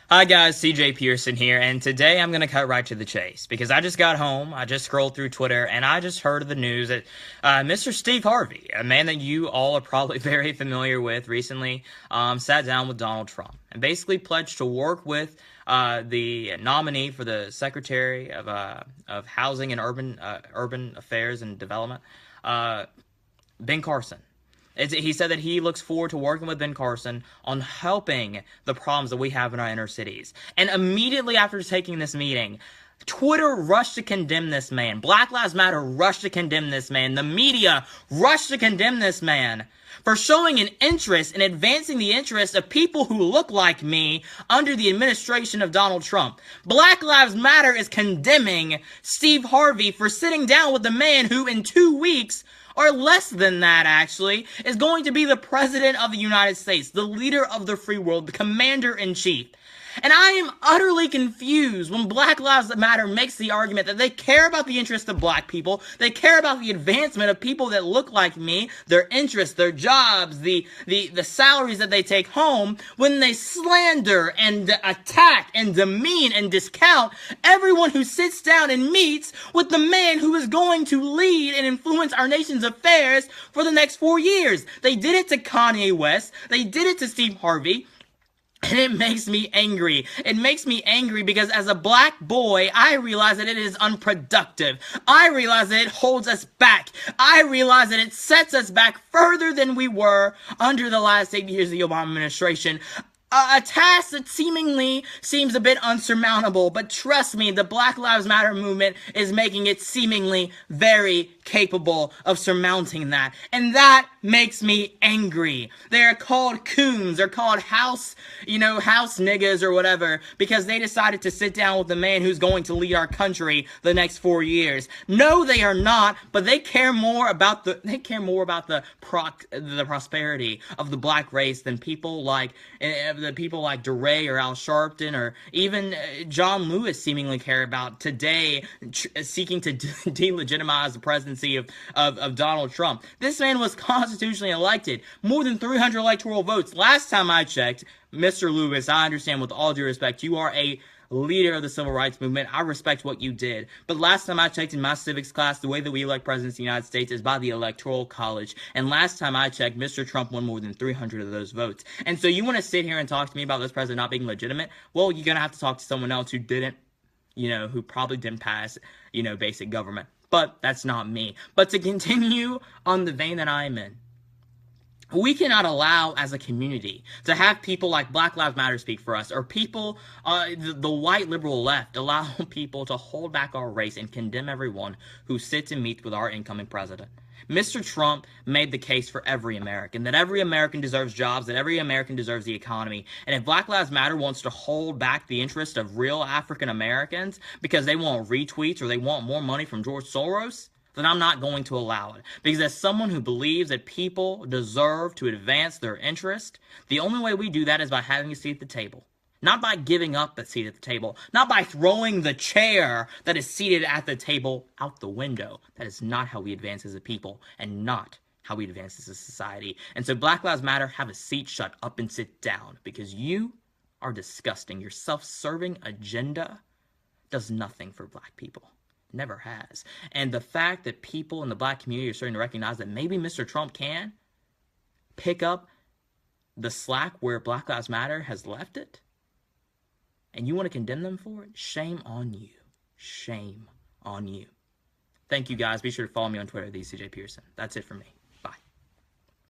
Hi guys, CJ Pearson here, and today I'm going to cut right to the chase because I just got home, I just scrolled through Twitter, and I just heard of the news that Mr. Steve Harvey, a man that you all are probably very familiar with recently, sat down with Donald Trump and basically pledged to work with the nominee for the Secretary of Housing and Urban Affairs and Development, Ben Carson. He said that he looks forward to working with Ben Carson on helping the problems that we have in our inner cities. And immediately after taking this meeting, Twitter rushed to condemn this man. Black Lives Matter rushed to condemn this man. The media rushed to condemn this man for showing an interest in advancing the interests of people who look like me under the administration of Donald Trump. Black Lives Matter is condemning Steve Harvey for sitting down with the man who in 2 weeks, or less than that actually, is going to be the President of the United States, the leader of the free world, the Commander-in-Chief. And I am utterly confused when Black Lives Matter makes the argument that they care about the interests of black people, they care about the advancement of people that look like me, their interests, their jobs, the salaries that they take home, when they slander and attack and demean and discount everyone who sits down and meets with the man who is going to lead and influence our nation's affairs for the next 4 years. They did it to Kanye West. They did it to Steve Harvey. And it makes me angry. It makes me angry because as a black boy, I realize that it is unproductive. I realize that it holds us back. I realize that it sets us back further than we were under the last 8 years of the Obama administration. A task that seemingly seems a bit unsurmountable, but trust me, the Black Lives Matter movement is making it seemingly very capable of surmounting that. And that makes me angry. They're called coons. They're called house niggas or whatever, because they decided to sit down with the man who's going to lead our country the next 4 years. No, they are not, but they care more about the prosperity of the black race than people like DeRay or Al Sharpton or even John Lewis seemingly care about today, seeking to delegitimize the presidency of Donald Trump. This man was constitutionally elected, more than 300 electoral votes. Last time I checked, Mr. Lewis, I understand with all due respect, you are a leader of the civil rights movement. I respect what you did. But last time I checked in my civics class, the way that we elect presidents of the United States is by the Electoral College. And last time I checked, Mr. Trump won more than 300 of those votes. And so you want to sit here and talk to me about this president not being legitimate? Well, you're going to have to talk to someone else who didn't, who probably didn't pass, basic government. But that's not me. But to continue on the vein that I'm in, we cannot allow as a community to have people like Black Lives Matter speak for us, or people, the white liberal left, allow people to hold back our race and condemn everyone who sits and meets with our incoming president. Mr. Trump made the case for every American, that every American deserves jobs, that every American deserves the economy. And if Black Lives Matter wants to hold back the interest of real African Americans because they want retweets or they want more money from George Soros, then I'm not going to allow it. Because as someone who believes that people deserve to advance their interest, the only way we do that is by having a seat at the table. Not by giving up a seat at the table. Not by throwing the chair that is seated at the table out the window. That is not how we advance as a people, and not how we advance as a society. And so Black Lives Matter, have a seat, shut up, and sit down. Because you are disgusting. Your self-serving agenda does nothing for black people. Never has. And the fact that people in the black community are starting to recognize that maybe Mr. Trump can pick up the slack where Black Lives Matter has left it, and you want to condemn them for it, shame on you. Shame on you. Thank you guys. Be sure to follow me on Twitter, CJ Pearson. That's it for me.